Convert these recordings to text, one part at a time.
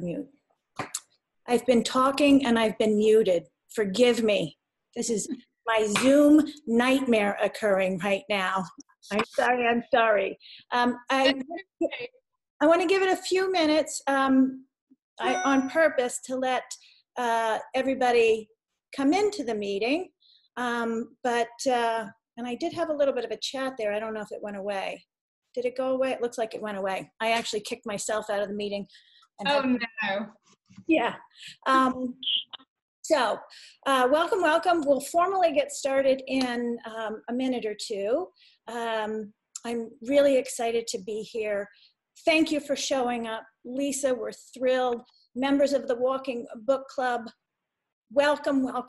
Mute. I've been talking and I've been muted. Forgive me. This is my Zoom nightmare occurring right now. I'm sorry. I want to give it a few minutes on purpose to let everybody come into the meeting. And I did have a little bit of a chat there. I don't know if it went away. Did it go away? It looks like it went away. I actually kicked myself out of the meeting. No. Yeah. Welcome. We'll formally get started in a minute or two. I'm really excited to be here. Thank you for showing up. Lisa, we're thrilled. Members of the Walking Book Club, welcome. A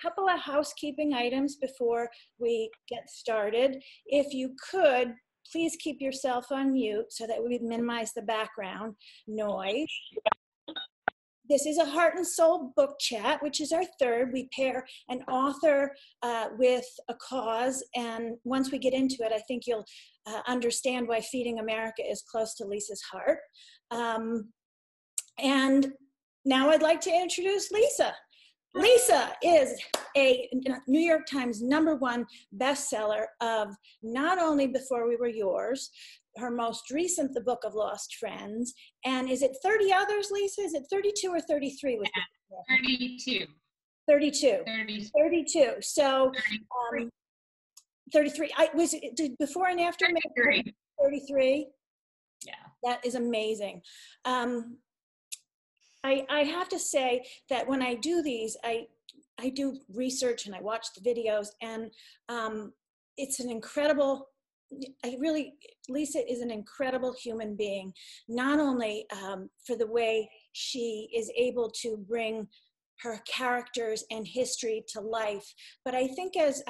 couple of housekeeping items before we get started. If you could, please keep yourself on mute so that we minimize the background noise. This is a Heart and Soul book chat, which is our third. We pair an author with a cause, and once we get into it, I think you'll understand why Feeding America is close to Lisa's heart. And now I'd like to introduce Lisa. Lisa is a New York Times #1 bestseller of not only Before We Were Yours, her most recent, The Book of Lost Friends, and is it 30 others, Lisa? Is it 32 or 33? With 32. 32. 32. So 33. Did before and after 33. 33? Yeah. That is amazing. I have to say that when I do these, I do research and I watch the videos, and it's an incredible, Lisa is an incredible human being, not only for the way she is able to bring her characters and history to life, but I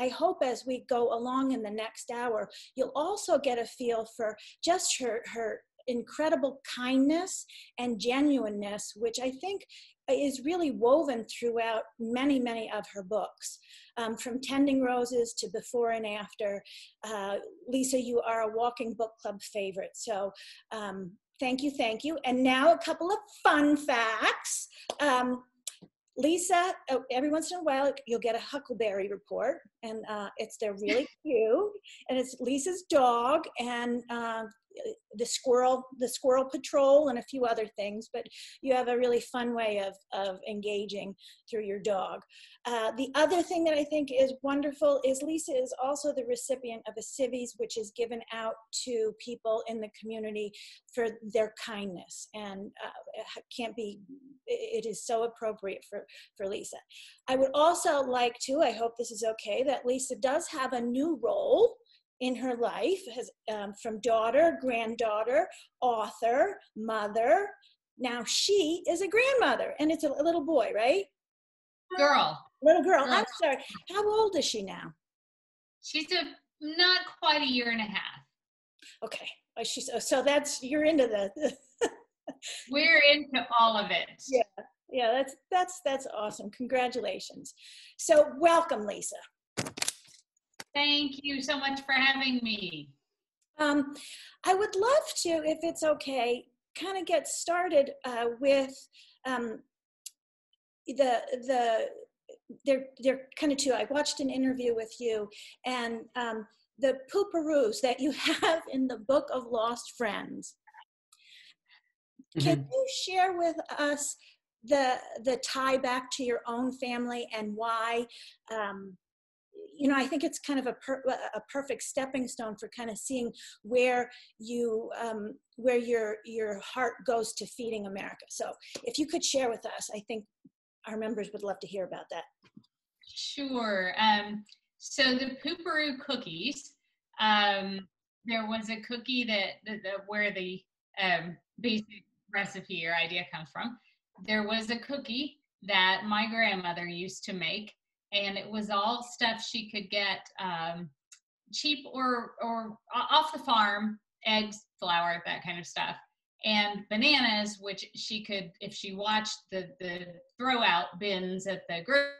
hope as we go along in the next hour, you'll also get a feel for just her incredible kindness and genuineness, which I think is really woven throughout many of her books. From Tending Roses to Before and After, Lisa, you are a Walking Book Club favorite. So thank you. And now a couple of fun facts. Lisa, every once in a while, you'll get a Huckleberry report, and they're really cute, and it's Lisa's dog, and the squirrel patrol, and a few other things, but you have a really fun way of engaging through your dog. The other thing that I think is wonderful is Lisa is also the recipient of a civvies, which is given out to people in the community for their kindness, and it is so appropriate for Lisa. I would also like to, I hope this is okay, that Lisa does have a new role in her life, from daughter, granddaughter, author, mother. Now she is a grandmother, and it's a little boy, right? Little girl. I'm sorry. How old is she now? She's not quite a year and a half. Okay. So you're into the. We're into all of it. Yeah. That's awesome. Congratulations. So welcome, Lisa. Thank you so much for having me. I would love to, if it's okay, kind of get started with they're kind of two. I watched an interview with you, and the pooperoos that you have in the Book of Lost Friends. Can you share with us the tie back to your own family and why? I think it's kind of a perfect stepping stone for kind of seeing where your heart goes to Feeding America. So if you could share with us, I think our members would love to hear about that. Sure. So the pooperoo cookies, there was a cookie where the basic recipe or idea comes from. There was a cookie that my grandmother used to make, and it was all stuff she could get cheap or off the farm, eggs, flour, that kind of stuff, and bananas, which she could, if she watched the throw out bins at the grocery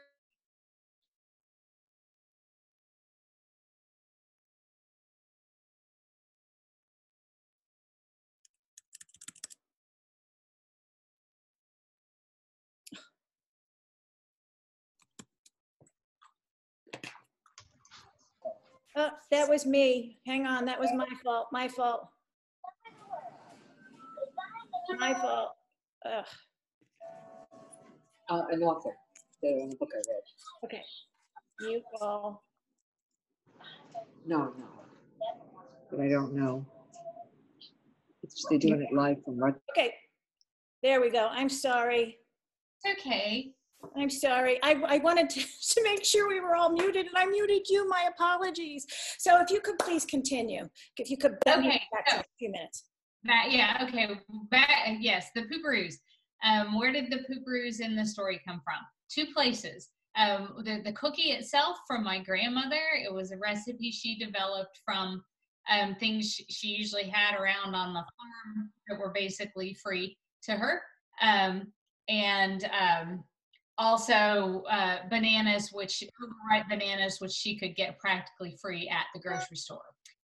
Oh, that was me. Hang on, that was my fault. My fault. My fault. Ugh. An author. The book I read. Okay. You all. No. But I don't know. They're doing it live from Rutgers. Okay. There we go. I'm sorry. It's okay. I'm sorry. I wanted to make sure we were all muted, and I muted you. My apologies. So if you could please continue. If you could back So, a few minutes. Yes, the pooperoos. Where did the pooperoos in the story come from? Two places. The cookie itself from my grandmother. It was a recipe she developed from things she usually had around on the farm that were basically free to her. Also bananas, overripe bananas, which she could get practically free at the grocery store.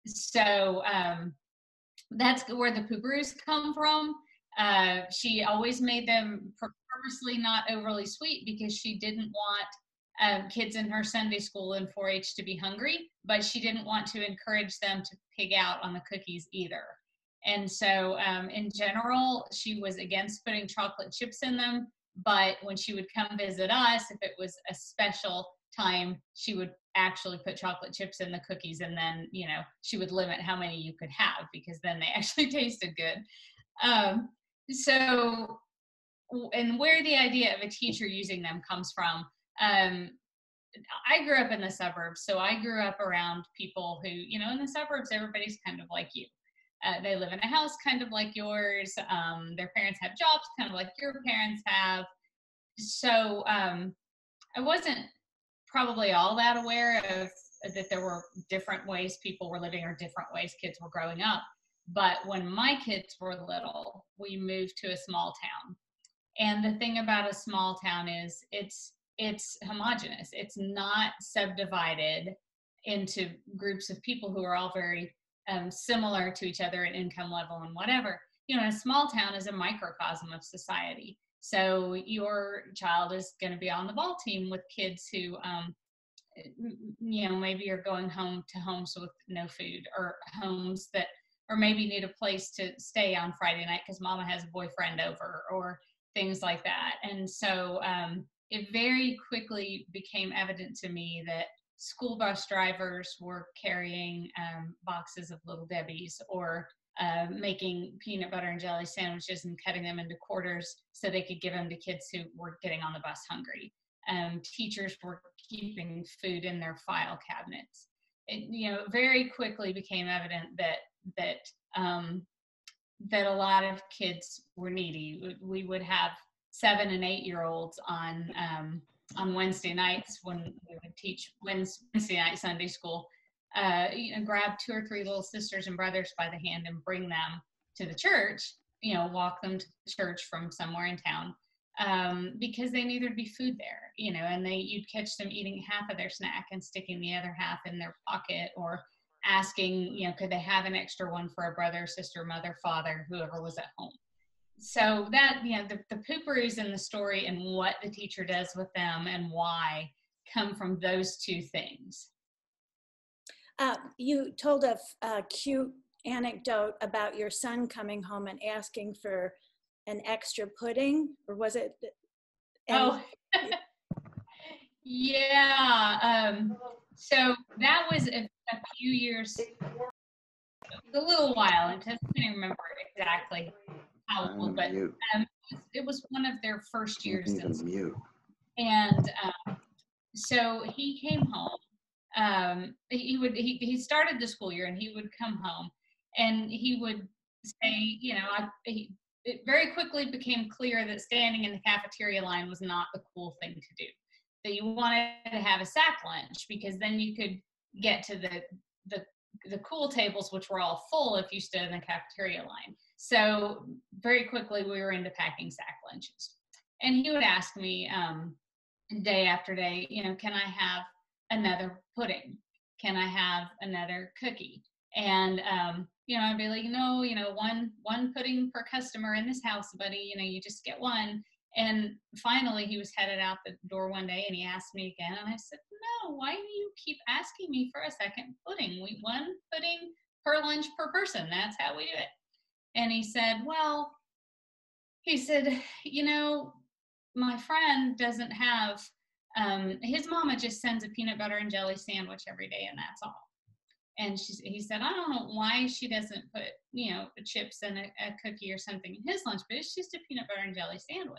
So that's where the pooperoos come from. She always made them purposely not overly sweet because she didn't want kids in her Sunday school and 4-H to be hungry, but she didn't want to encourage them to pig out on the cookies either. And so in general, she was against putting chocolate chips in them, but when she would come visit us, if it was a special time, she would actually put chocolate chips in the cookies, and then, she would limit how many you could have because then they actually tasted good. And where the idea of a teacher using them comes from, I grew up in the suburbs, so I grew up around people who, in the suburbs, everybody's kind of like you. They live in a house kind of like yours. Their parents have jobs kind of like your parents have. So I wasn't probably all that aware of that there were different ways people were living or different ways kids were growing up. But when my kids were little, we moved to a small town. And the thing about a small town is it's homogenous. It's not subdivided into groups of people who are all very similar to each other in income level and whatever. A small town is a microcosm of society. So your child is going to be on the ball team with kids who, maybe you're going home to homes with no food, or homes that, or maybe need a place to stay on Friday night because mama has a boyfriend over, or things like that. And so it very quickly became evident to me that school bus drivers were carrying boxes of Little Debbie's, or making peanut butter and jelly sandwiches and cutting them into quarters so they could give them to kids who were getting on the bus hungry. Teachers were keeping food in their file cabinets. It, very quickly became evident that a lot of kids were needy. We would have 7 and 8 year olds on Wednesday nights when we would teach Wednesday night Sunday school, grab 2 or 3 little sisters and brothers by the hand and bring them to the church, walk them to the church from somewhere in town, because they knew there'd be food there, and you'd catch them eating half of their snack and sticking the other half in their pocket, or asking, could they have an extra one for a brother, sister, mother, father, whoever was at home. So that, the pooperoos in the story and what the teacher does with them and why come from those 2 things. You told a cute anecdote about your son coming home and asking for an extra pudding, or was it? Yeah. So that was a few years, a little while, and I can't remember exactly how old, but it was one of their first years in school. And so he came home. He started the school year, and he would come home, and he would say, it very quickly became clear that standing in the cafeteria line was not the cool thing to do. That you wanted to have a sack lunch, because then you could get to the cool tables, which were all full if you stood in the cafeteria line. So very quickly we were into packing sack lunches. And he would ask me day after day, can I have another pudding? Can I have another cookie? And I'd be like, no, one pudding per customer in this house, buddy. You just get one. And finally, he was headed out the door one day, and he asked me again. And I said, no, why do you keep asking me for a second pudding? We one pudding per lunch per person. That's how we do it. And he said, well, you know, my friend doesn't have, his mama just sends a peanut butter and jelly sandwich every day, and that's all. And he said, I don't know why she doesn't put, you know, chips and a cookie or something in his lunch, but it's just a peanut butter and jelly sandwich.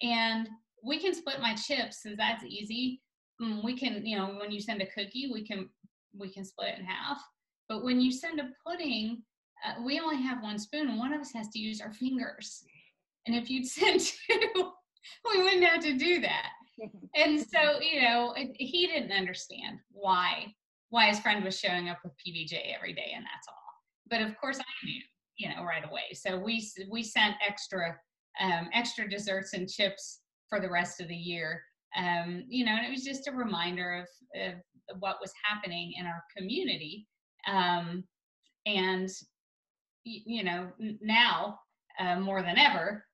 And we can split my chips, so that's easy. We can, you know, when you send a cookie, we can split it in half. But when you send a pudding, we only have one spoon, and one of us has to use our fingers. And if you'd send two, we wouldn't have to do that. And so, you know, he didn't understand why his friend was showing up with PBJ every day, and that's all. But of course I knew, you know, right away. So we sent extra desserts and chips for the rest of the year. You know, and it was just a reminder of what was happening in our community. And, you know, now more than ever,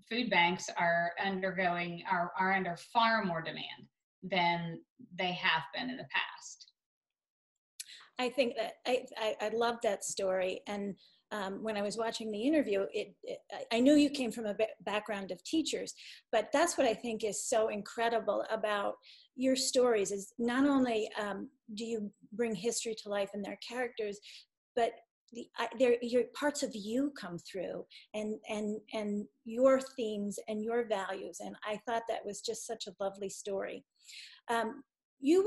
food banks are under far more demand than they have been in the past. I think that I love that story. And when I was watching the interview, I knew you came from a background of teachers, but that's what I think is so incredible about your stories is not only do you bring history to life and their characters, but your parts of you come through and your themes and your values. And I thought that was just such a lovely story. You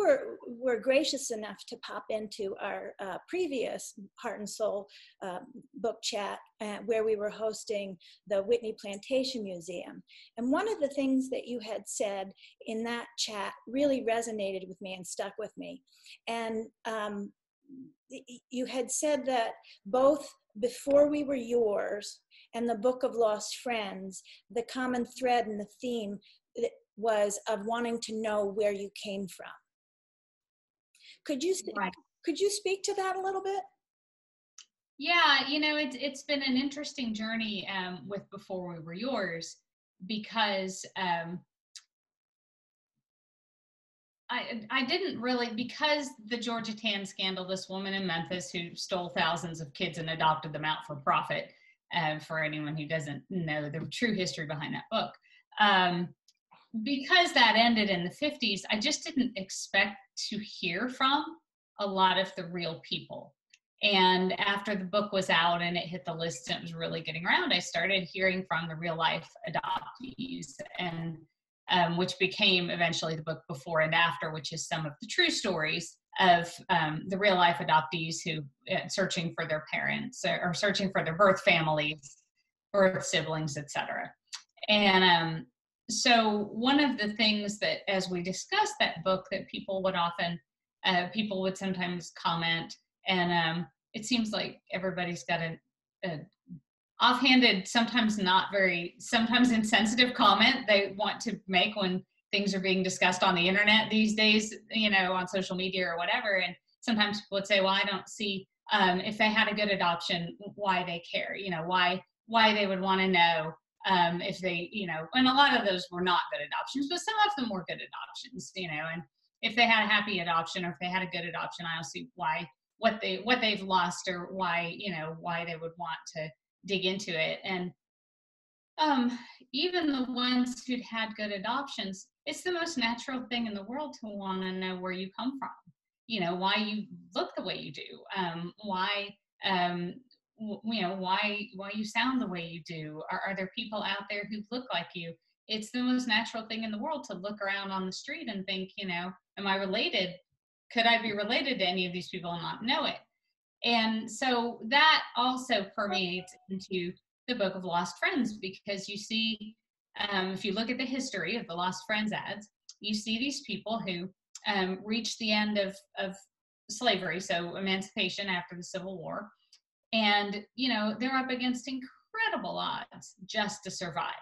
were gracious enough to pop into our previous Heart and Soul book chat where we were hosting the Whitney Plantation Museum. And one of the things that you had said in that chat really resonated with me and stuck with me. And you had said that both Before We Were Yours and the Book of Lost Friends, the common thread and the theme was of wanting to know where you came from. Could you speak to that a little bit? Yeah, you know, it's been an interesting journey with Before We Were Yours because I didn't really, because the Georgia Tan scandal, this woman in Memphis who stole thousands of kids and adopted them out for profit, for anyone who doesn't know the true history behind that book. Because that ended in the 50s, I just didn't expect to hear from a lot of the real people. And after the book was out and it hit the list and it was really getting around, I started hearing from the real life adoptees, and which became eventually the book Before and After, which is some of the true stories of the real life adoptees who searching for their parents or searching for their birth families, birth siblings, etc. And so one of the things that, as we discussed that book, that people would sometimes comment, and it seems like everybody's got a offhanded, sometimes insensitive comment they want to make when things are being discussed on the internet these days, you know, on social media or whatever. And sometimes people would say, well, I don't see if they had a good adoption, why they care, you know, why they would want to know if they, you know, and a lot of those were not good adoptions, but some of them were good adoptions, you know, and if they had a happy adoption or if they had a good adoption, I don't see what they've lost or why, you know, why they would want to dig into it. And even the ones who'd had good adoptions, it's the most natural thing in the world to want to know where you come from, you know, why you look the way you do, why you know, why you sound the way you do. Are there people out there who look like you? It's the most natural thing in the world to look around on the street and think, you know, am I related? Could I be related to any of these people and not know it? And so that also permeates into the Book of Lost Friends, because you see, if you look at the history of the Lost Friends ads, you see these people who reached the end of slavery, so emancipation after the Civil War. And, you know, they're up against incredible odds just to survive.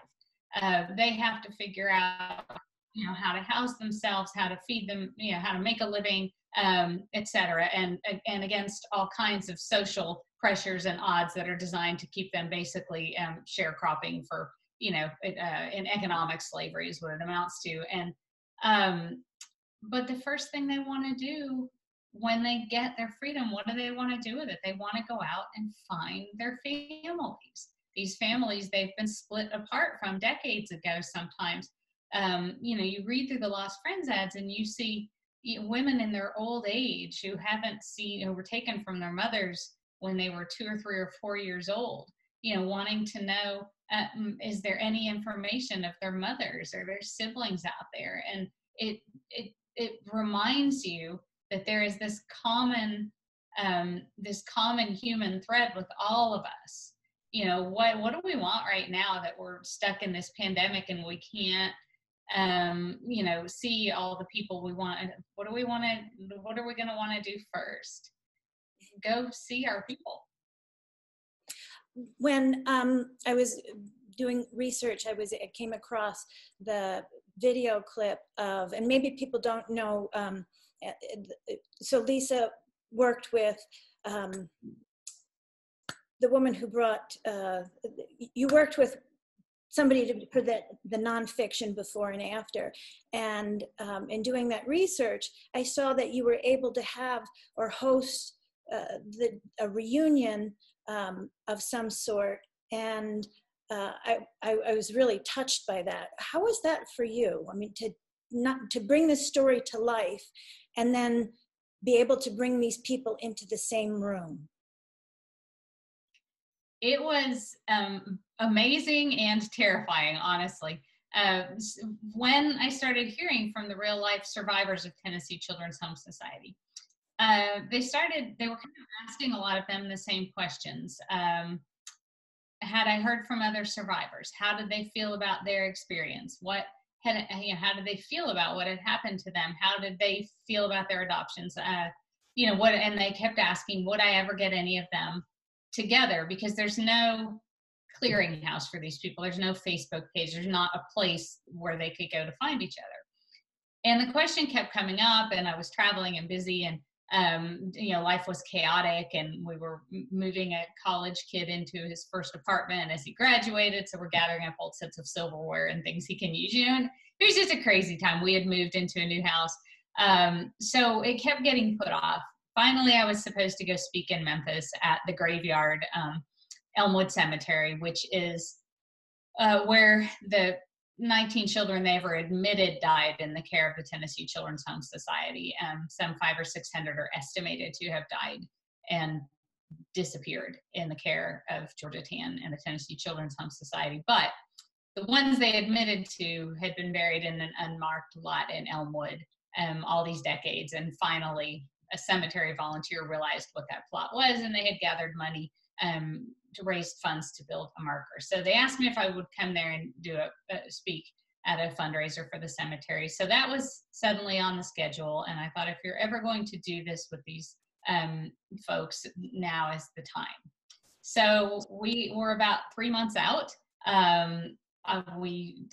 They have to figure out, you know, how to house themselves, how to feed them, you know, how to make a living, et cetera, and against all kinds of social pressures and odds that are designed to keep them basically sharecropping for, in economic slavery is what it amounts to. And but the first thing they want to do when they get their freedom, what do they want to do with it? They want to go out and find their families. These families they've been split apart from decades ago sometimes. You read through the Lost Friends ads and you see women in their old age who were taken from their mothers when they were 2 or 3 or 4 years old, wanting to know, is there any information of their mothers or their siblings out there? And it reminds you that there is this common human thread with all of us. What do we want right now that we're stuck in this pandemic and we can't see all the people we want? What are we going to want to do first? Go see our people. When I was doing research, I came across the video clip of, and maybe people don't know, so Lisa worked with the woman who brought, you worked with somebody for the nonfiction before and after. And in doing that research, I saw that you were able to have or host a reunion of some sort. And I was really touched by that. How was that for you? I mean, to bring this story to life and then be able to bring these people into the same room. It was amazing and terrifying, honestly. When I started hearing from the real life survivors of Tennessee Children's Home Society, they were kind of asking a lot of them the same questions. Had I heard from other survivors? How did they feel about their experience? How did they feel about what had happened to them? How did they feel about their adoptions? And they kept asking, would I ever get any of them together? Because there's no clearinghouse for these people. There's no Facebook page. There's not a place where they could go to find each other. And the question kept coming up, and I was traveling and busy, and life was chaotic, and we were moving a college kid into his first apartment as he graduated. So we're gathering up old sets of silverware and things he can use, and it was just a crazy time. We had moved into a new house. So it kept getting put off. Finally, I was supposed to go speak in Memphis at the graveyard, Elmwood Cemetery, which is where the 19 children they ever admitted died in the care of the Tennessee Children's Home Society. Some 500 or 600 are estimated to have died and disappeared in the care of Georgia Tann and the Tennessee Children's Home Society. But the ones they admitted to had been buried in an unmarked lot in Elmwood all these decades. And finally, a cemetery volunteer realized what that plot was, and they had gathered money to raise funds to build a marker. So they asked me if I would come there and do speak at a fundraiser for the cemetery. So that was suddenly on the schedule. And I thought, if you're ever going to do this with these folks, now is the time. So we were about 3 months out. We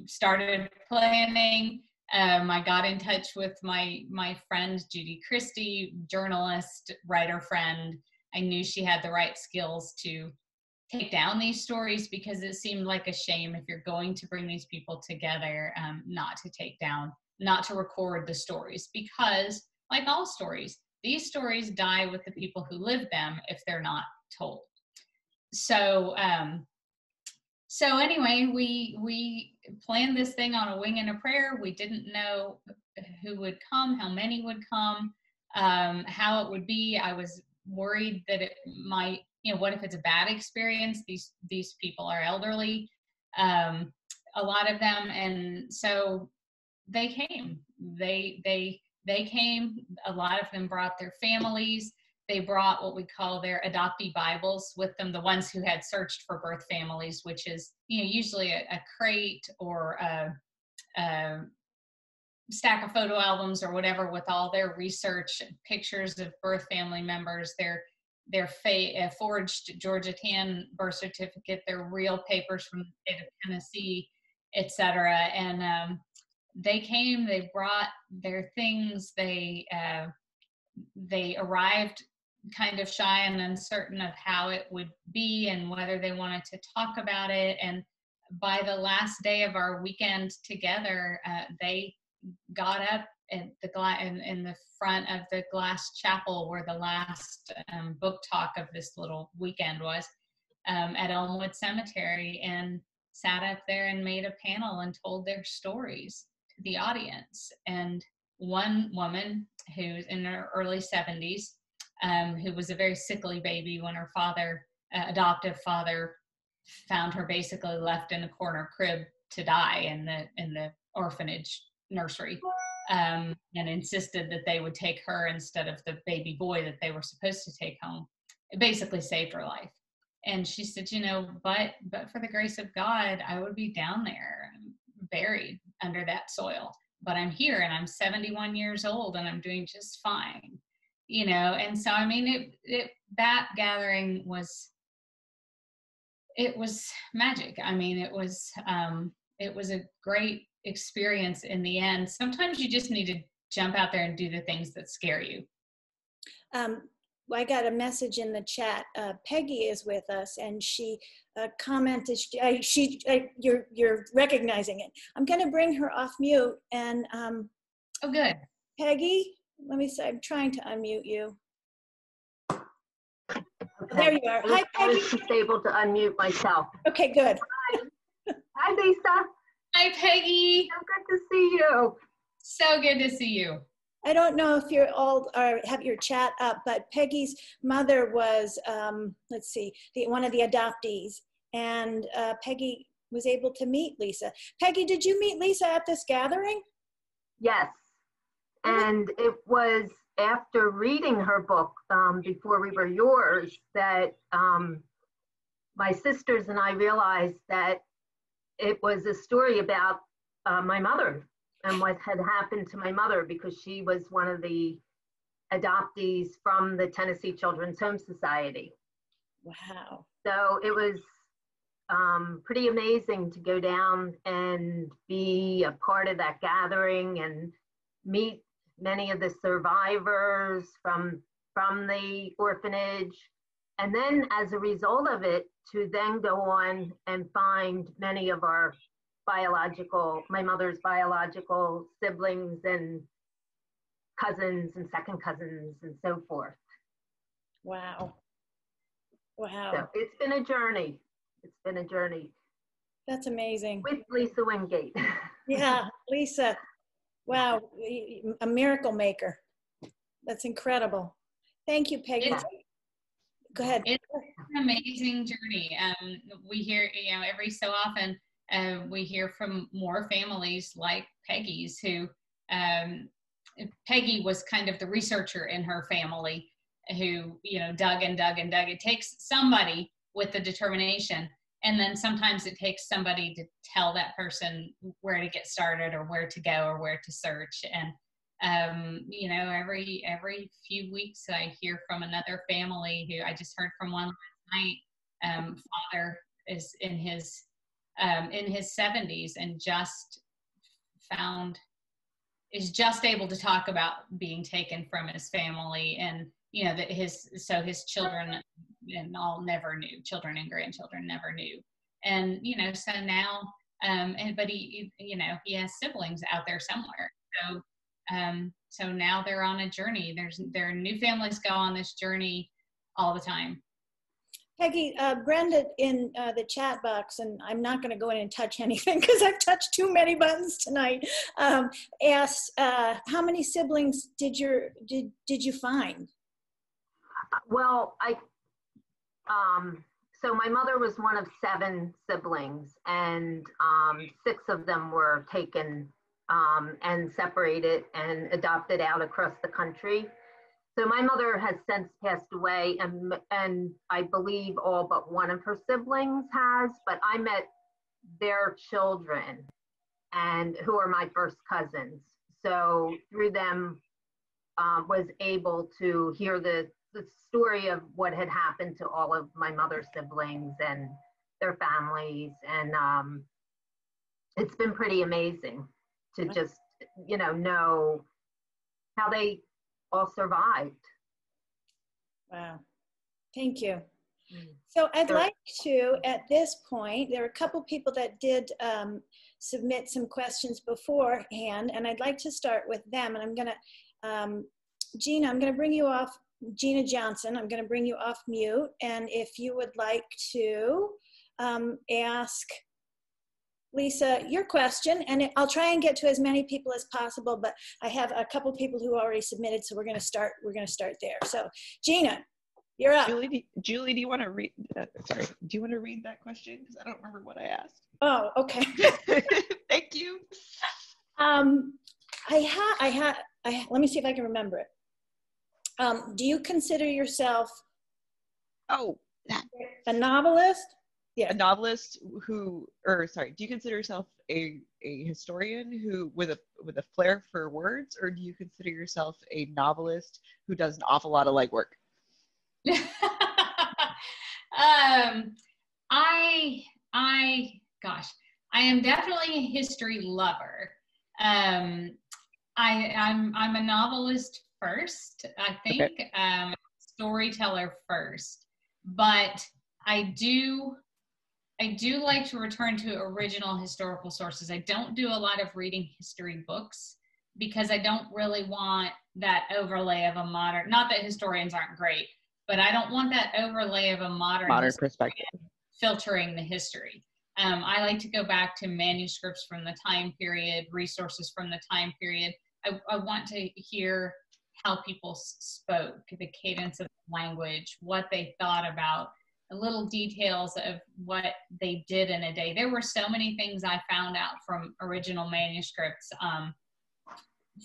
started planning. I got in touch with my friend, Judy Christie, journalist, writer friend. I knew she had the right skills to take down these stories, because it seemed like a shame if you're going to bring these people together, not to record the stories, because like all stories, these stories die with the people who live them if they're not told. So anyway, we planned this thing on a wing and a prayer. We didn't know who would come, how many would come, how it would be. I was worried that it might, what if it's a bad experience? These people are elderly, a lot of them. And so they came, they came, a lot of them brought their families. They brought what we call their adoptee Bibles with them, the ones who had searched for birth families, which is, usually a crate or a stack of photo albums or whatever with all their research, pictures of birth family members, their forged Georgia Tann birth certificate, their real papers from the state of Tennessee, etc. And they came, they brought their things, they arrived kind of shy and uncertain of how it would be and whether they wanted to talk about it. And by the last day of our weekend together, they got up at in the front of the glass chapel where the last book talk of this little weekend was, at Elmwood Cemetery, and sat up there and made a panel and told their stories to the audience. And one woman who's in her early 70s, who was a very sickly baby when her father, adoptive father, found her basically left in a corner crib to die in the orphanage nursery, and insisted that they would take her instead of the baby boy that they were supposed to take home. It basically saved her life. And she said, but for the grace of God, I would be down there buried under that soil. But I'm here and I'm 71 years old and I'm doing just fine, And so, I mean, that gathering was magic. I mean, it was a great experience in the end. Sometimes you just need to jump out there and do the things that scare you. I got a message in the chat. Peggy is with us, and she commented. You're recognizing it. I'm going to bring her off mute. And oh, good. Peggy, let me say. I'm trying to unmute you. Okay. There you are. Hi, Peggy. I was just able to unmute myself. Okay, good. Hi, Lisa. Hi, Peggy. So good to see you. So good to see you. I don't know if you're all have your chat up, but Peggy's mother was, one of the adoptees, and Peggy was able to meet Lisa. Peggy, did you meet Lisa at this gathering? Yes, and it was after reading her book, Before We Were Yours, that my sisters and I realized that it was a story about my mother and what had happened to my mother, because she was one of the adoptees from the Tennessee Children's Home Society. Wow. So it was pretty amazing to go down and be a part of that gathering and meet many of the survivors from the orphanage. And then as a result of it, to then go on and find many of my mother's biological siblings and cousins and second cousins and so forth. Wow. Wow. So it's been a journey. It's been a journey. That's amazing. With Lisa Wingate. Yeah, Lisa. Wow, a miracle maker. That's incredible. Thank you, Peggy. Go ahead. It's an amazing journey. We hear, every so often, we hear from more families like Peggy's, who Peggy was kind of the researcher in her family who, dug and dug and dug. It takes somebody with the determination, and then sometimes it takes somebody to tell that person where to get started or where to go or where to search. And every few weeks I hear from another family who I just heard from one last night. Father is in his 70s and is just able to talk about being taken from his family, and that his children and all never knew, children and grandchildren never knew. And so now but he has siblings out there somewhere. So now they're on a journey. There are new families go on this journey all the time. Peggy, Brenda in the chat box, and I'm not going to go in and touch anything because I've touched too many buttons tonight, asked, how many siblings did you find? Well, so my mother was one of 7 siblings, and 6 of them were taken and separated and adopted out across the country. So my mother has since passed away, and I believe all but one of her siblings has, but I met their children, and who are my first cousins. So through them, was able to hear the story of what had happened to all of my mother's siblings and their families. And it's been pretty amazing to just, know how they all survived. Wow. Thank you. So I'd like to, at this point, there are a couple people that did submit some questions beforehand, and I'd like to start with them. And I'm going to, Gina, I'm going to bring you off, Gina Johnson, I'm going to bring you off mute. And if you would like to ask Lisa your question, and I'll try and get to as many people as possible, but I have a couple people who already submitted, so we're going to start there. So Gina, you're up. Julie, do you want to read? Sorry, do you want to read that question? Because I don't remember what I asked. Oh, okay. Thank you. Let me see if I can remember it. Do you consider yourself a novelist? Yeah. A novelist do you consider yourself a historian who with a flair for words, or do you consider yourself a novelist who does an awful lot of legwork? I am definitely a history lover. I'm a novelist first, I think. Okay. Storyteller first, but I do like to return to original historical sources. I don't do a lot of reading history books because I don't really want that overlay of a modern, not that historians aren't great, but I don't want that overlay of a modern perspective filtering the history. I like to go back to manuscripts from the time period, resources from the time period. I want to hear how people spoke, the cadence of language, what they thought about, little details of what they did in a day. There were so many things I found out from original manuscripts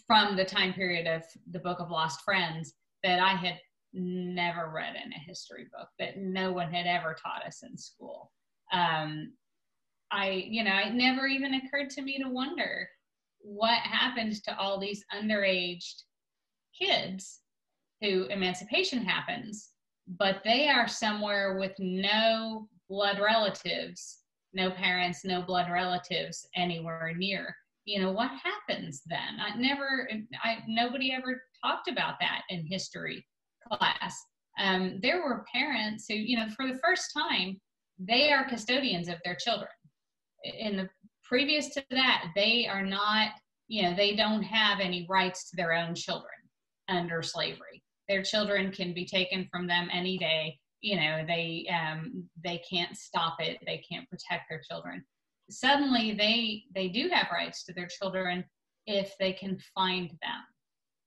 from the time period of the Book of Lost Friends that I had never read in a history book, that no one had ever taught us in school. It never even occurred to me to wonder what happened to all these underaged kids who emancipation happens, but they are somewhere with no blood relatives, no parents, no blood relatives anywhere near. What happens then? Nobody ever talked about that in history class. There were parents who, for the first time, they are custodians of their children. In the previous to that, they are not, they don't have any rights to their own children under slavery. Their children can be taken from them any day. They can't stop it. They can't protect their children. Suddenly, they do have rights to their children if they can find them,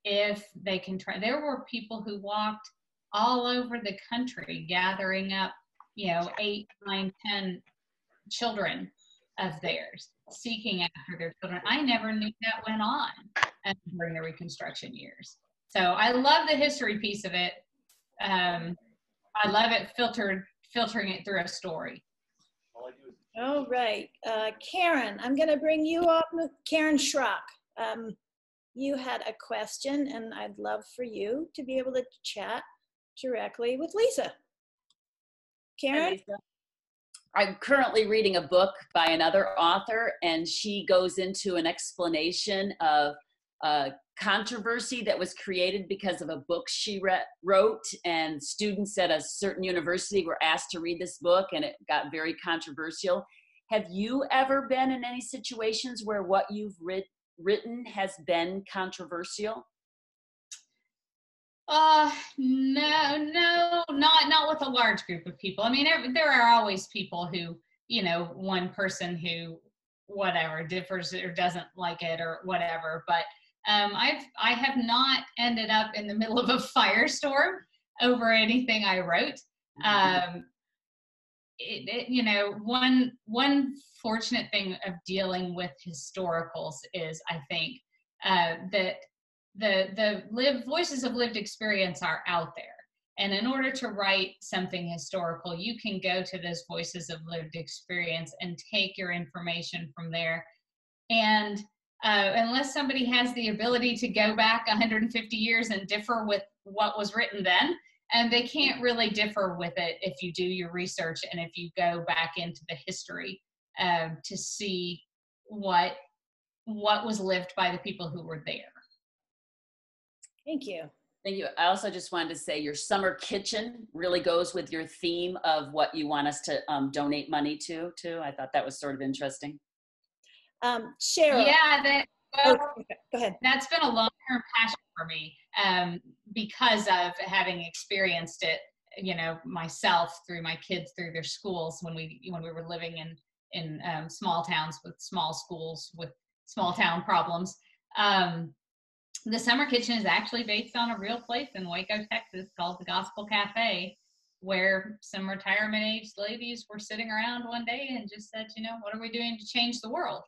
if they can try. There were people who walked all over the country gathering up, 8, 9, 10 children of theirs, seeking after their children. I never knew that went on during the Reconstruction years. So I love the history piece of it. I love it filtering it through a story. All right. Karen, I'm going to bring you up. Karen Schrock, you had a question, and I'd love for you to be able to chat directly with Lisa. Karen? Hi, Lisa. I'm currently reading a book by another author, and she goes into an explanation of controversy that was created because of a book she wrote, and students at a certain university were asked to read this book, and it got very controversial. Have you ever been in any situations where what you've written has been controversial? No, not with a large group of people. I mean, there are always people who, one person who whatever differs or doesn't like it or whatever, but I have not ended up in the middle of a firestorm over anything I wrote. One fortunate thing of dealing with historicals is, I think, that the voices of lived experience are out there. And in order to write something historical, you can go to those voices of lived experience and take your information from there. And unless somebody has the ability to go back 150 years and differ with what was written then, and they can't really differ with it if you do your research and if you go back into the history to see what was lived by the people who were there. Thank you. Thank you. I also just wanted to say your summer kitchen really goes with your theme of what you want us to donate money to, too. I thought that was sort of interesting. Cheryl. Yeah, Go ahead. That's been a long-term passion for me because of having experienced it, you know, myself through my kids through their schools when we were living in small towns with small schools with small town problems. The summer kitchen is actually based on a real place in Waco, Texas called the Gospel Cafe, where some retirement-aged ladies were sitting around one day and just said, you know, what are we doing to change the world?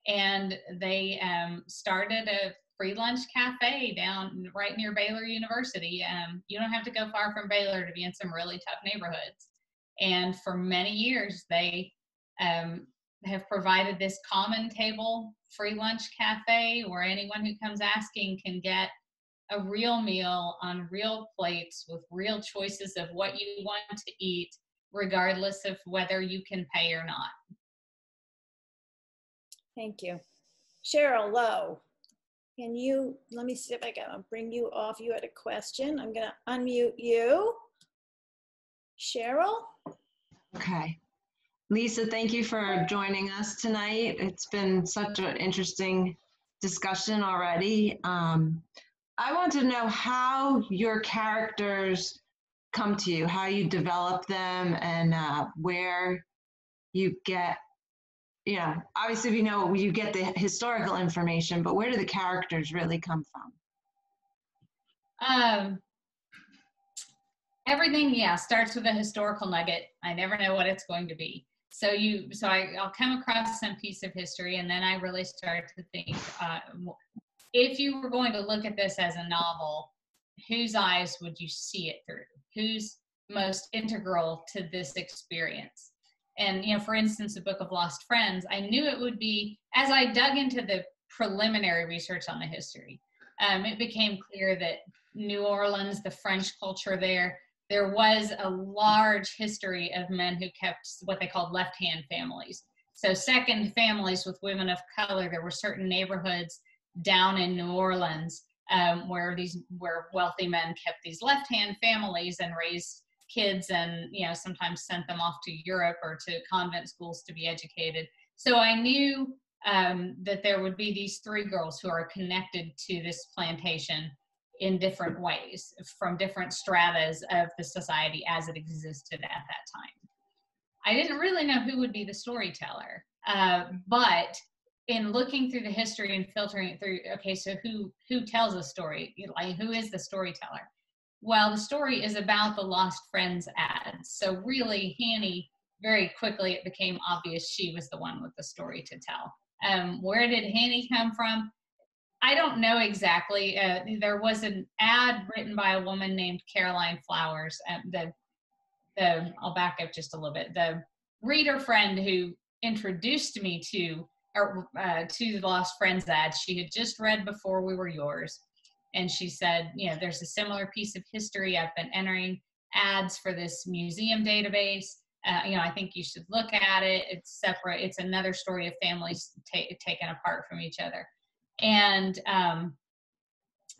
And they started a free lunch cafe down right near Baylor University. You don't have to go far from Baylor to be in some really tough neighborhoods. And for many years, they have provided this common table free lunch cafe where anyone who comes asking can get a real meal on real plates with real choices of what you want to eat, regardless of whether you can pay or not. Thank you. Cheryl Lowe, can you, let me see if I can bring you off. You had a question. I'm going to unmute you. Cheryl? Okay. Lisa, thank you for joining us tonight. It's been such an interesting discussion already. I want to know how your characters come to you, how you develop them, and where you get, you know, obviously we know you get the historical information, but where do the characters really come from? Everything, yeah, starts with a historical nugget. I never know what it's going to be. So I'll come across some piece of history, and then I really start to think, if you were going to look at this as a novel, whose eyes would you see it through? Who's most integral to this experience? And, you know, for instance, the Book of Lost Friends, I knew it would be, as I dug into the preliminary research on the history, it became clear that New Orleans, the French culture there was a large history of men who kept what they called left-hand families. So second families with women of color. There were certain neighborhoods down in New Orleans where wealthy men kept these left-hand families and raised kids and, you know, sometimes sent them off to Europe or to convent schools to be educated. So I knew that there would be these three girls who are connected to this plantation in different ways from different stratas of the society as it existed at that time. I didn't really know who would be the storyteller, but in looking through the history and filtering it through, okay, so who tells a story? Like, who is the storyteller? Well, the story is about the Lost Friends ads. So really, Hannie, very quickly it became obvious she was the one with the story to tell. Where did Hannie come from? I don't know exactly. There was an ad written by a woman named Caroline Flowers. I'll back up just a little bit. The reader friend who introduced me to the Lost Friends ad, she had just read Before We Were Yours. And she said, you know, there's a similar piece of history. I've been entering ads for this museum database. You know, I think you should look at it. It's separate. It's another story of families taken apart from each other. And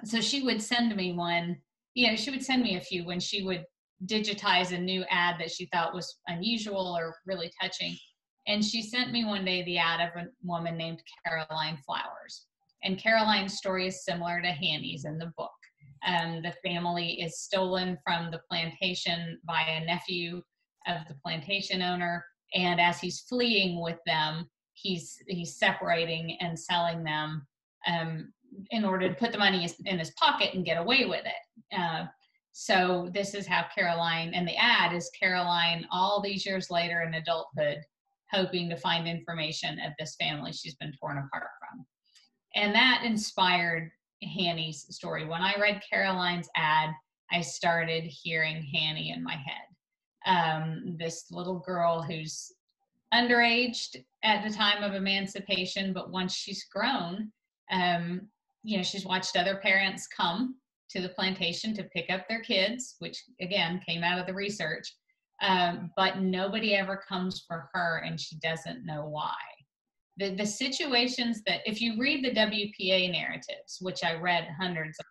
so she would send me one, you know, she would send me a few when she would digitize a new ad that she thought was unusual or really touching. And she sent me one day the ad of a woman named Caroline Flowers. And Caroline's story is similar to Hannie's in the book. The family is stolen from the plantation by a nephew of the plantation owner. And as he's fleeing with them, he's separating and selling them in order to put the money in his pocket and get away with it. So this is how Caroline, and the ad is Caroline all these years later in adulthood, hoping to find information of this family she's been torn apart from. And that inspired Hannie's story. When I read Caroline's ad, I started hearing Hannie in my head. This little girl who's underage at the time of emancipation, but once she's grown, you know, she's watched other parents come to the plantation to pick up their kids, which again came out of the research, but nobody ever comes for her and she doesn't know why. The situations that, if you read the WPA narratives, which I read hundreds of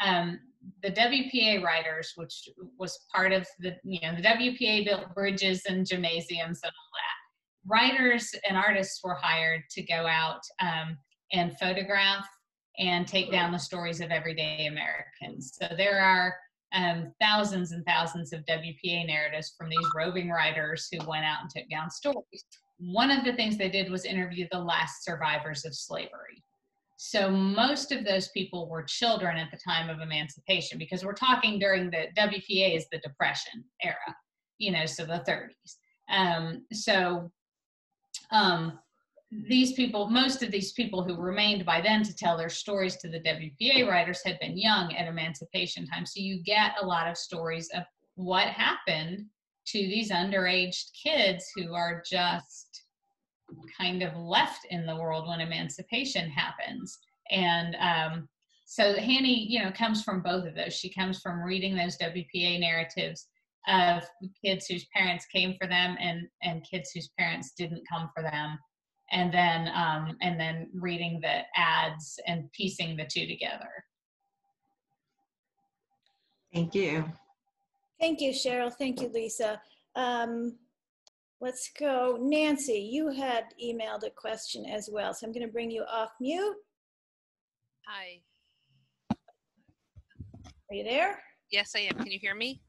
them, the WPA writers, which was part of the, the WPA built bridges and gymnasiums and all that. Writers and artists were hired to go out and photograph and take down the stories of everyday Americans. So there are thousands and thousands of WPA narratives from these roving writers who went out and took down stories. One of the things they did was interview the last survivors of slavery. So most of those people were children at the time of emancipation, because we're talking during the WPA is the Depression era, so the 30s. These people, most of these people who remained by then to tell their stories to the WPA writers had been young at emancipation time. So you get a lot of stories of what happened to these underage kids who are just kind of left in the world when emancipation happens. And so Hannie, comes from both of those. She comes from reading those WPA narratives of kids whose parents came for them and kids whose parents didn't come for them. And then reading the ads and piecing the two together. Thank you. Thank you, Cheryl. Thank you, Lisa. Let's go. Nancy, you had emailed a question as well, so I'm going to bring you off mute. Hi. Are you there? Yes, I am. Can you hear me?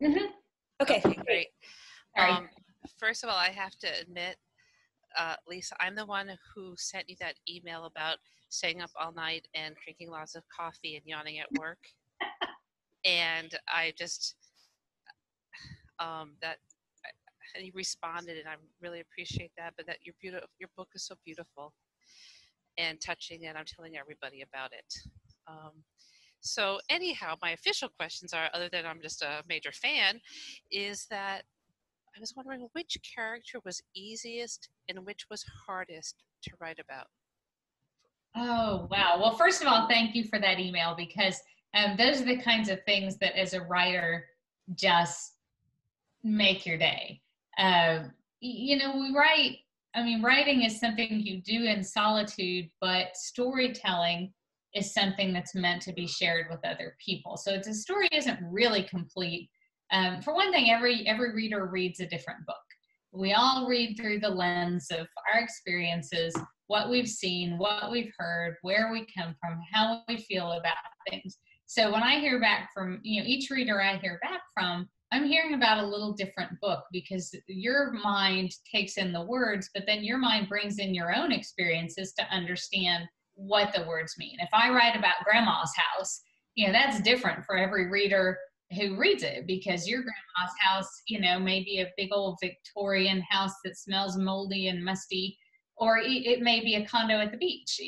Mm-hmm. Okay, great. Sorry. First of all, I have to admit, Lisa, I'm the one who sent you that email about staying up all night and drinking lots of coffee and yawning at work. And I just, you responded, and I really appreciate that. But that your book is so beautiful and touching, and I'm telling everybody about it. So anyhow, my official questions are, other than I'm just a major fan, is that I was wondering which character was easiest and which was hardest to write about. Oh, wow. Well, first of all, thank you for that email, because those are the kinds of things that as a writer just make your day. Writing is something you do in solitude, but storytelling is something that's meant to be shared with other people. So the story isn't really complete. For one thing, every reader reads a different book. We all read through the lens of our experiences, what we've seen, what we've heard, where we come from, how we feel about things. So when I hear back from, each reader I hear back from, I'm hearing about a little different book, because your mind takes in the words, but then your mind brings in your own experiences to understand what the words mean. If I write about grandma's house, that's different for every reader who reads it, because your grandma's house, may be a big old Victorian house that smells moldy and musty, or it may be a condo at the beach,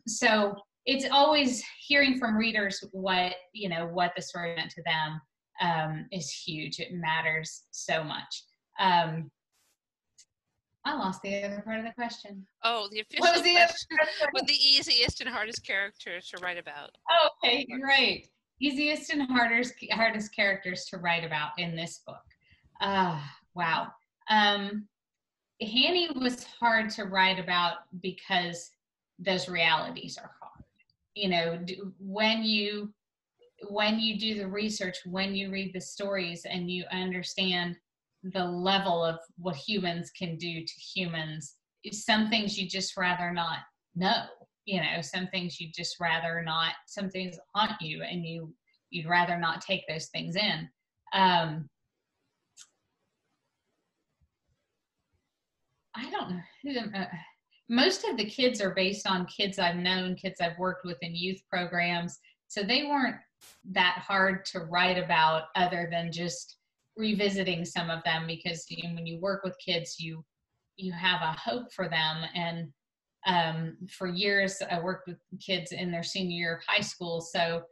so it's always hearing from readers what the story meant to them is huge. It matters so much. I lost the other part of the question. Oh, the official question was the easiest and hardest characters to write about. Oh, okay, right. Easiest and hardest characters to write about in this book. Wow. Hannie was hard to write about because those realities are hard. When you do the research, when you read the stories and you understand the level of what humans can do to humans, some things you just rather not know. Some things you just rather not, some things haunt you and you'd rather not take those things in. I don't know. Most of the kids are based on kids I've known, kids I've worked with in youth programs. So they weren't that hard to write about, other than just revisiting some of them, because when you work with kids, you have a hope for them. And for years, I worked with kids in their senior year of high school. So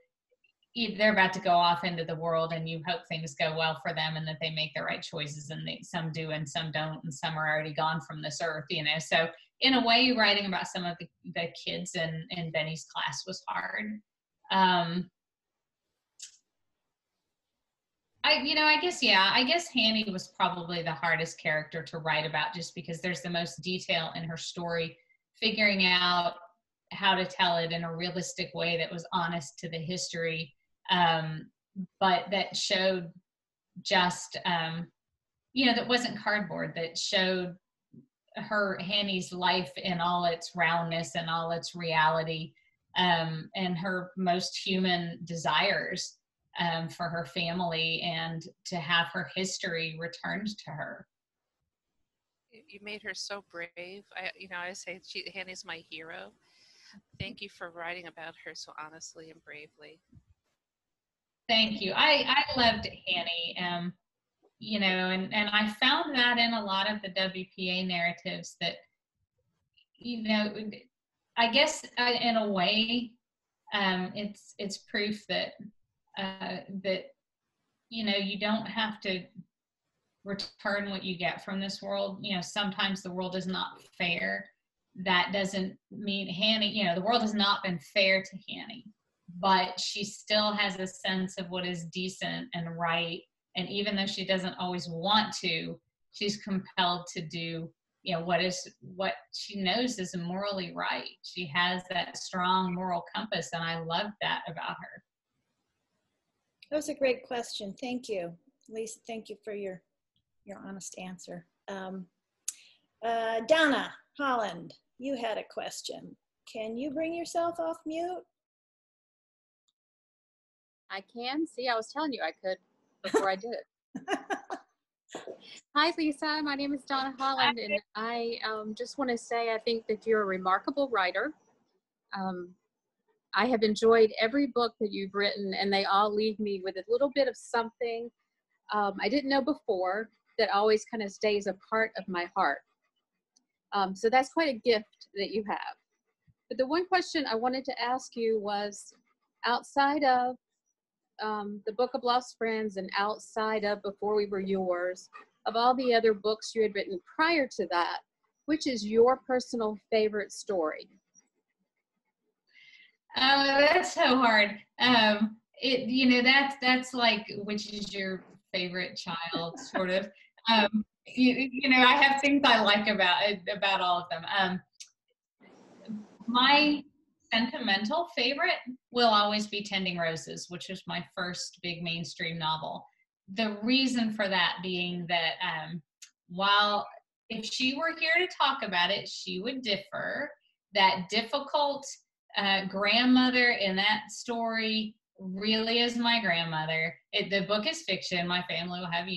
they're about to go off into the world, and you hope things go well for them and that they make the right choices, and some do and some don't, and some are already gone from this earth, So in a way, writing about some of the kids in Benny's class was hard. I guess Hannie was probably the hardest character to write about, just because there's the most detail in her story, figuring out how to tell it in a realistic way that was honest to the history, but that showed just, that wasn't cardboard, that showed Hannie's life in all its roundness and all its reality, and her most human desires for her family, and to have her history returned to her. You made her so brave. I say Hannie's my hero. Thank you for writing about her so honestly and bravely. Thank you. I loved Hannie, and I found that in a lot of the WPA narratives that, I guess in a way, it's proof that you don't have to return what you get from this world. Sometimes the world is not fair. That doesn't mean Hannie, the world has not been fair to Hannie, but she still has a sense of what is decent and right. And even though she doesn't always want to, she's compelled to do, what she knows is morally right. She has that strong moral compass, and I love that about her. That was a great question. Thank you, Lisa. Thank you for your honest answer. Donna Holland, you had a question. Can you bring yourself off mute? I can. See, I was telling you I could before I did it. Hi, Lisa. My name is Donna Holland, and I just want to say I think that you're a remarkable writer. I have enjoyed every book that you've written, and they all leave me with a little bit of something I didn't know before that always kind of stays a part of my heart. So that's quite a gift that you have. But the one question I wanted to ask you was, outside of the Book of Lost Friends and outside of Before We Were Yours, of all the other books you had written prior to that, which is your personal favorite story? That's so hard. That's like, which is your favorite child, sort of. I have things I like about all of them. My sentimental favorite will always be Tending Roses, which was my first big mainstream novel. The reason for that being that while if she were here to talk about it, she would differ. That difficult grandmother in that story really is my grandmother. The book is fiction. My family will have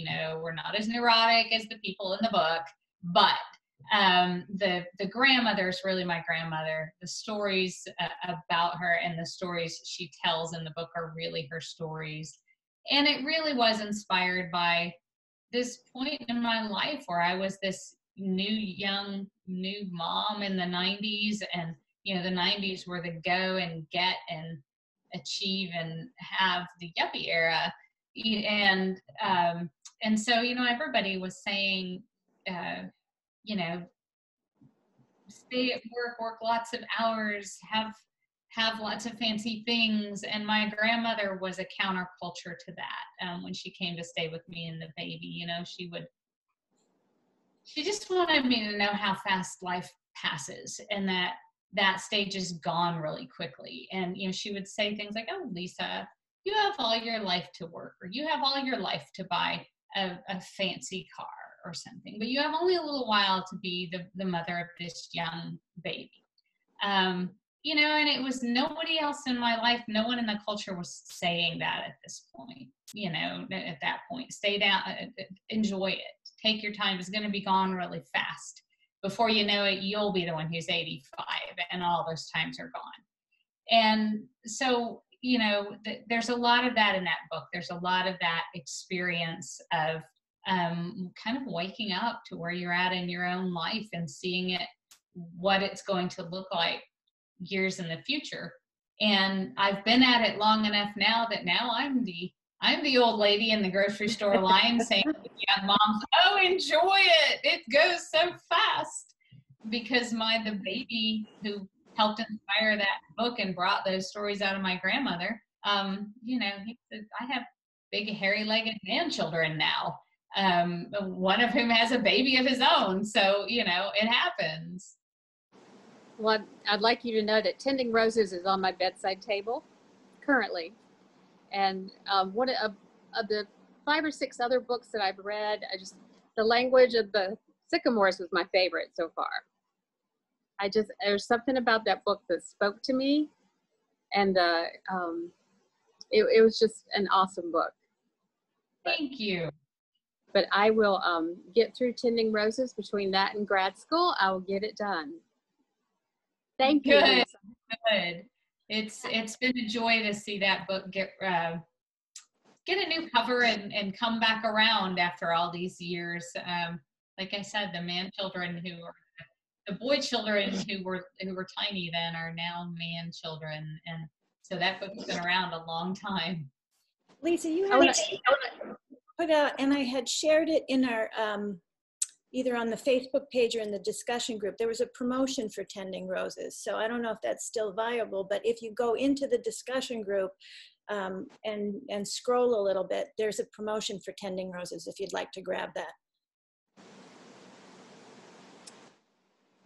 we're not as neurotic as the people in the book, but the grandmother is really my grandmother. The stories about her and the stories she tells in the book are really her stories. And it really was inspired by this point in my life where I was this new mom in the 90s. And, the 90s were the go and get and achieve and have the yuppie era. And so, everybody was saying, stay at work lots of hours, have lots of fancy things. And my grandmother was a counterculture to that. When she came to stay with me and the baby, she just wanted me to know how fast life passes, and that stage is gone really quickly. And, she would say things like, "Oh, Lisa, you have all your life to work, or you have all your life to buy a fancy car or something, but you have only a little while to be the mother of this young baby." And it was nobody else in my life, no one in the culture was saying that at this point, at that point. Stay down, enjoy it, take your time, it's going to be gone really fast. Before you know it, you'll be the one who's 85 and all those times are gone. And so, there's a lot of that in that book. There's a lot of that experience of kind of waking up to where you're at in your own life and seeing what it's going to look like years in the future. And I've been at it long enough now that now I'm the old lady in the grocery store line saying to young moms, "Oh, enjoy it. It goes so fast." Because the baby who helped inspire that book and brought those stories out of my grandmother, he said, "I have big hairy-legged grandchildren now, one of whom has a baby of his own." So, it happens. Well, I'd like you to know that Tending Roses is on my bedside table currently. And one of the 5 or 6 other books that I've read, the language of the Sycamores was my favorite so far. There's something about that book that spoke to me, and it was just an awesome book. Thank you. But I will get through Tending Roses. Between that and grad school, I will get it done. Thank you. Good. Good. It's been a joy to see that book get a new cover and come back around after all these years. Like I said, the boy children who were tiny then are now man children, and so that book's been around a long time. Lisa, you had put out, and I had shared it in our either on the Facebook page or in the discussion group. There was a promotion for Tending Roses, so I don't know if that's still viable. But if you go into the discussion group and scroll a little bit, there's a promotion for Tending Roses if you'd like to grab that.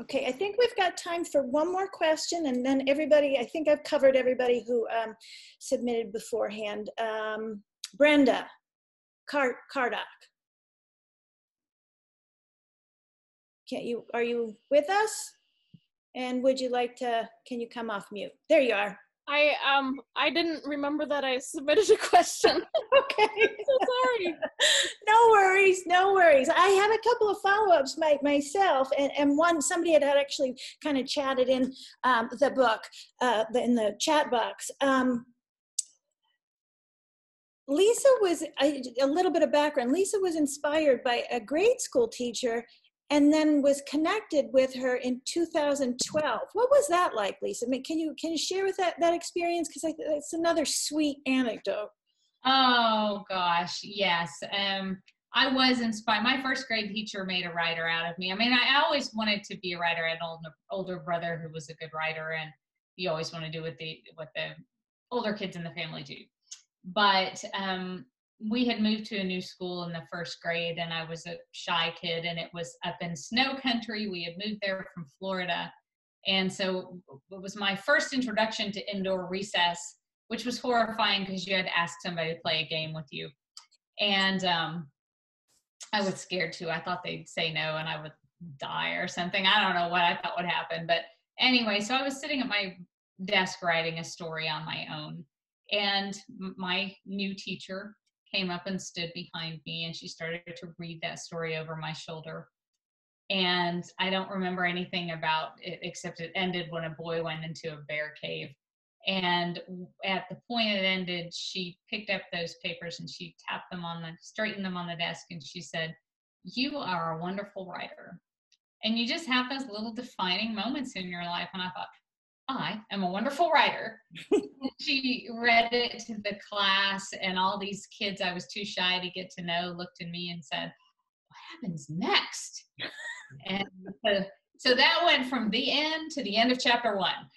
Okay, I think we've got time for one more question, and then everybody, I think I've covered everybody who submitted beforehand. Brenda Cardock. Are you with us? And would you like to, can you come off mute? There you are. I didn't remember that I submitted a question. Okay. So sorry. No worries, no worries. I have a couple of follow-ups myself, and one, somebody had actually kind of chatted in the book, in the chat box. Lisa was, a little bit of background, Lisa was inspired by a grade school teacher and then was connected with her in 2012. What was that like, Lisa? I mean, can you share with that experience? Because it's another sweet anecdote. Oh gosh, yes. I was inspired. My first grade teacher made a writer out of me. I mean, I always wanted to be a writer. I had an older brother who was a good writer, and you always want to do what the older kids in the family do. But we had moved to a new school in the first grade, and I was a shy kid, and it was up in snow country. We had moved there from Florida. And so it was my first introduction to indoor recess, which was horrifying because you had to ask somebody to play a game with you. And I was scared too. I thought they'd say no and I would die or something. I don't know what I thought would happen. But anyway, so I was sitting at my desk writing a story on my own. And my new teacher came up and stood behind me, and she started to read that story over my shoulder. And I don't remember anything about it except it ended when a boy went into a bear cave. And at the point it ended, she picked up those papers and she straightened them on the desk, and she said, "You are a wonderful writer." And you just have those little defining moments in your life. And I thought, I am a wonderful writer. She read it to the class, and all these kids I was too shy to get to know looked at me and said, "What happens next?" And so that went from the end to the end of chapter 1,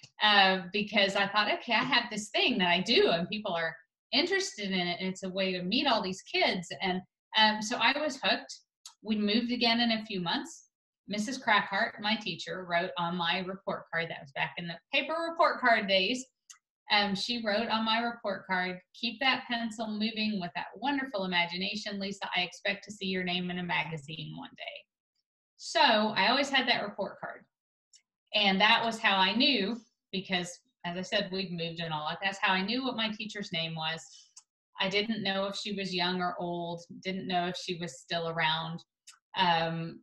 because I thought, okay, I have this thing that I do, and people are interested in it, and it's a way to meet all these kids. And so I was hooked. We moved again in a few months. Mrs. Crackhart, my teacher, wrote on my report card. That was back in the paper report card days. She wrote on my report card, "Keep that pencil moving with that wonderful imagination, Lisa. I expect to see your name in a magazine one day." So I always had that report card. And that was how I knew, because as I said, we'd moved and all that. That's how I knew what my teacher's name was. I didn't know if she was young or old, didn't know if she was still around. I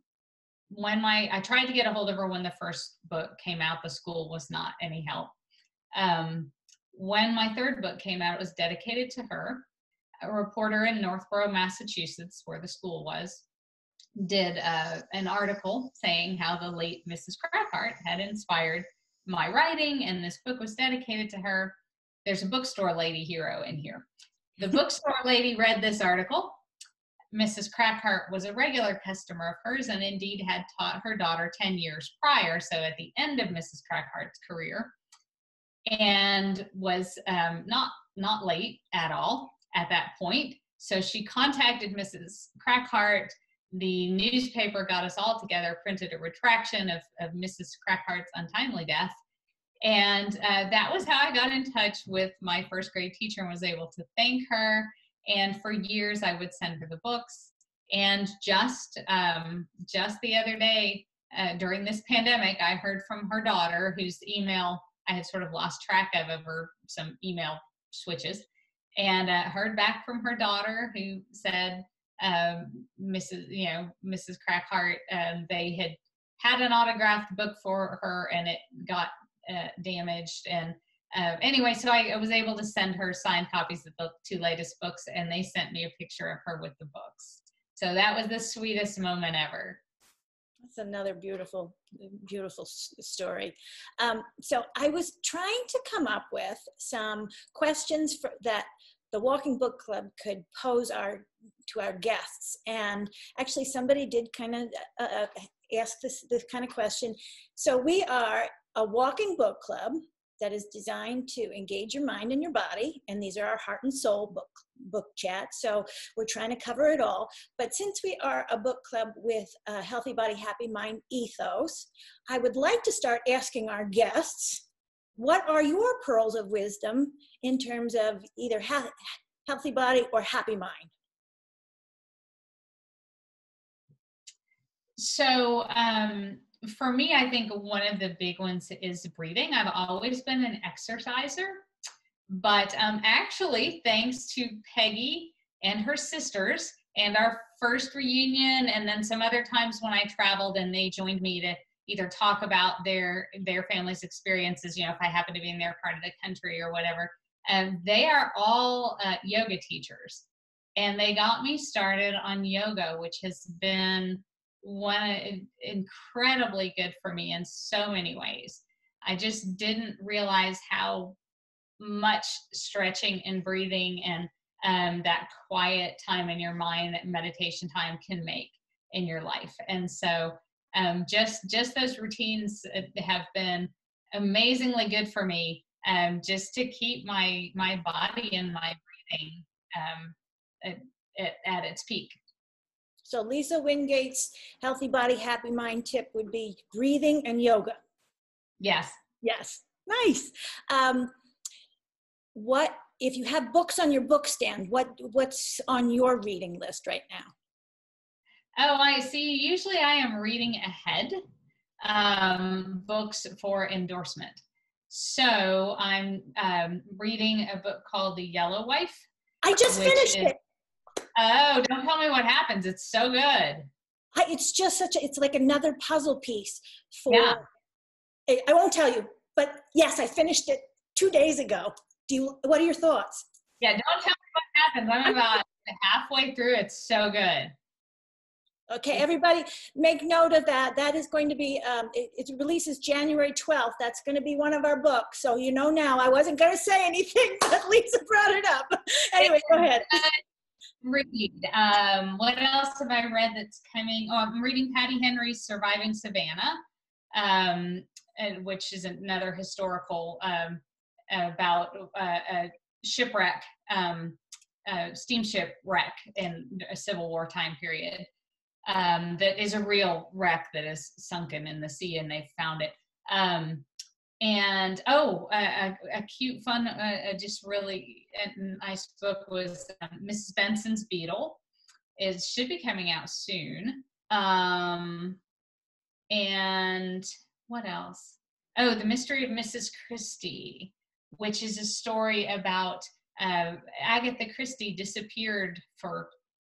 tried to get a hold of her when the first book came out, the school was not any help. When my third book came out, it was dedicated to her. A reporter in Northborough, Massachusetts, where the school was, did an article saying how the late Mrs. Crackhart had inspired my writing, and this book was dedicated to her. There's a bookstore lady hero in here. The bookstore lady read this article. Mrs. Crackhart was a regular customer of hers, and indeed had taught her daughter 10 years prior, so at the end of Mrs. Crackhart's career, and was not late at all at that point. So she contacted Mrs. Crackhart, the newspaper got us all together, printed a retraction of Mrs. Crackhart's untimely death. And that was how I got in touch with my first grade teacher and was able to thank her. And for years, I would send her the books. And just the other day, during this pandemic, I heard from her daughter, whose email I had sort of lost track of over some email switches, and heard back from her daughter, who said, Mrs. Crackhart, they had an autographed book for her, and it got damaged. And anyway, so I was able to send her signed copies of the 2 latest books, and they sent me a picture of her with the books. So that was the sweetest moment ever. That's another beautiful, beautiful story. So I was trying to come up with some questions that the Walking Book Club could pose to our guests. And actually somebody did kind of ask this kind of question. So we are a walking book club that is designed to engage your mind and your body. And these are our heart and soul book chats. So we're trying to cover it all. But since we are a book club with a healthy body, happy mind ethos, I would like to start asking our guests, what are your pearls of wisdom in terms of either healthy body or happy mind? So for me, I think one of the big ones is breathing. I've always been an exerciser, but actually, thanks to Peggy and her sisters and our first reunion, and then some other times when I traveled and they joined me to either talk about their family's experiences, if I happen to be in their part of the country or whatever, they are all yoga teachers. And they got me started on yoga, which has been incredibly good for me in so many ways. I just didn't realize how much stretching and breathing and that quiet time in your mind, that meditation time can make in your life. And so just those routines have been amazingly good for me, just to keep my body and my breathing at its peak. So Lisa Wingate's healthy body, happy mind tip would be breathing and yoga. Yes. Yes. Nice. What, if you have books on your book stand, what's on your reading list right now? Oh, I see. Usually I am reading ahead, books for endorsement. So I'm reading a book called The Yellow Wife. I just finished it. Oh, don't tell me what happens. It's so good. It's just it's like another puzzle piece for, yeah. I won't tell you, but yes, I finished it 2 days ago. What are your thoughts? Yeah, don't tell me what happens. I'm about halfway through. It's so good. Okay, everybody make note of that. That is going to be, it releases January 12th. That's going to be one of our books. So you know now, I wasn't going to say anything, but Lisa brought it up. Anyway, go ahead. Read. What else have I read that's coming? Oh, I'm reading Patty Henry's Surviving Savannah, which is another historical about a shipwreck, steamship wreck in a Civil War time period. That is a real wreck that is sunken in the sea, and they found it. And a cute, fun, just really nice book was Mrs. Benson'S Beetle. It should be coming out soon. And what else? Oh, The Mystery of Mrs Christie, which is a story about Agatha Christie disappeared for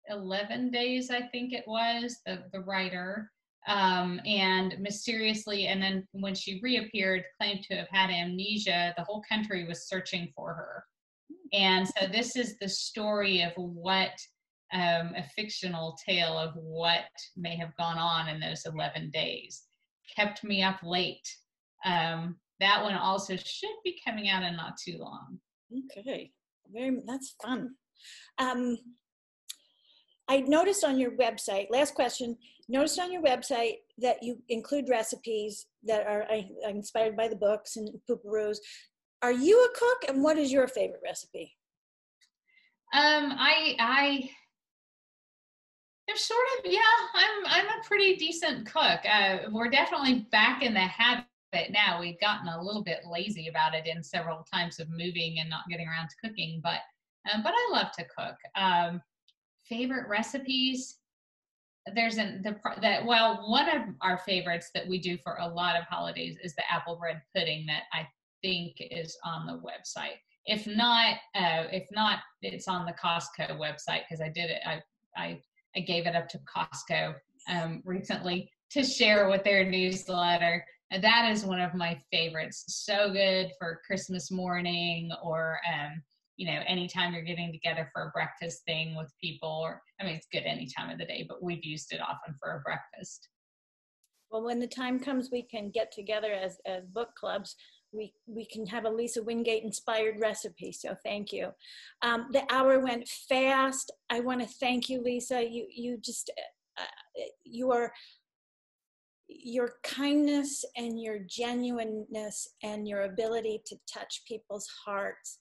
11 days, I think it was, the writer. And mysteriously, and then when she reappeared, claimed to have had amnesia. The whole country was searching for her. And so this is the story of what, a fictional tale of what may have gone on in those 11 days. Kept me up late. That one also should be coming out in not too long. Okay, that's fun. I noticed on your website, last question, noticed on your website that you include recipes that are inspired by the books and pooparoos. Are you a cook, and what is your favorite recipe? There's I'm sort of, yeah, I'm a pretty decent cook. We're definitely back in the habit now. We've gotten a little bit lazy about it in several times of moving and not getting around to cooking, but I love to cook. Favorite recipes? One of our favorites that we do for a lot of holidays is the apple bread pudding that I think is on the website. If not, it's on the Costco website because I did it. I gave it up to Costco recently to share with their newsletter. And that is one of my favorites. So good for Christmas morning or, anytime you're getting together for a breakfast thing with people. It's good any time of the day, but we've used it often for a breakfast. Well, when the time comes, we can get together as book clubs. We can have a Lisa Wingate inspired recipe. So thank you. The hour went fast. I want to thank you, Lisa. Your kindness and your genuineness and your ability to touch people's hearts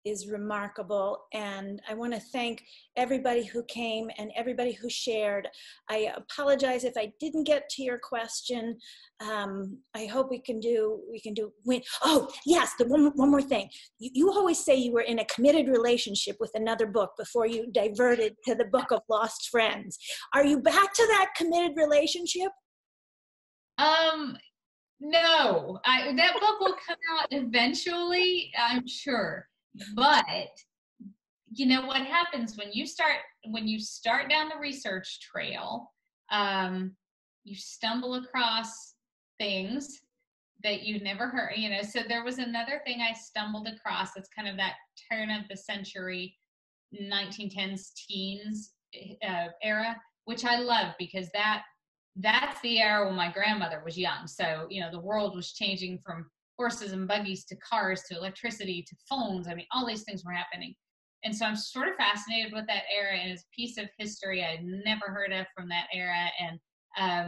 is remarkable. And I want to thank everybody who came and everybody who shared. I apologize if I didn't get to your question. I hope we can do. Oh yes, one more thing. You always say you were in a committed relationship with another book before you diverted to the book of Lost Friends. Are you back to that committed relationship? No, that book will come out eventually, I'm sure. But what happens when you start down the research trail, you stumble across things that you've never heard, so there was another thing I stumbled across. It's kind of that turn of the century, 1910s teens era, which I love because that's the era when my grandmother was young. So, the world was changing from horses and buggies to cars to electricity to phones. All these things were happening. And so I'm sort of fascinated with that era, and it's a piece of history I'd never heard of from that era. And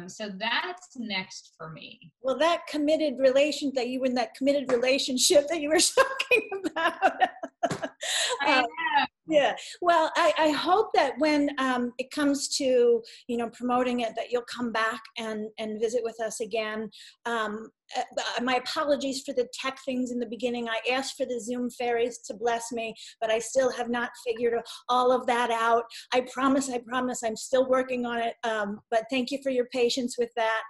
so that's next for me. Well, that committed relation that you were in that committed relationship that you were talking about. Yeah. Well, I hope that when it comes to, promoting it, that you'll come back and visit with us again. My apologies for the tech things in the beginning. I asked for the Zoom fairies to bless me, but I still have not figured all of that out. I promise, I'm still working on it. But thank you for your patience with that.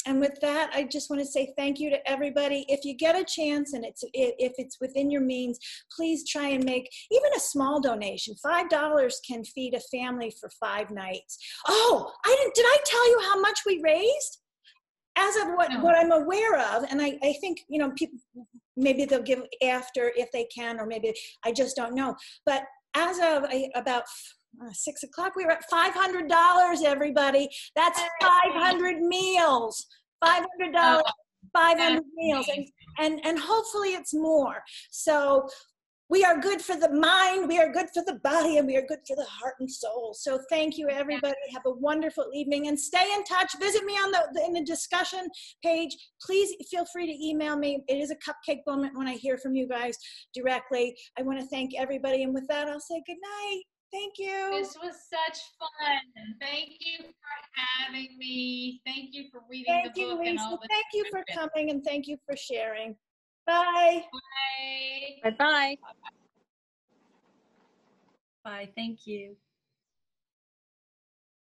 And with that, I just want to say thank you to everybody. If you get a chance and if it's within your means, please try and make even a small donation. $5 can feed a family for 5 nights. Oh, did I tell you how much we raised? As of what I'm aware of, and I think, people, maybe they'll give after if they can, or maybe I just don't know. But as of about 6 o'clock, we were at $500, everybody. That's 500 meals. $500, 500 meals, and hopefully it's more. So we are good for the mind, we are good for the body, and we are good for the heart and soul. So thank you, everybody. Have a wonderful evening, and stay in touch. Visit me in the discussion page. Please feel free to email me. It is a cupcake moment when I hear from you guys directly. I want to thank everybody, and with that, I'll say good night. Thank you. This was such fun. Thank you for having me. Thank you for reading the book. Thank you, Lisa. And all the Thank you for coming, and thank you for sharing. Bye. Bye. Bye-bye. Bye. Thank you.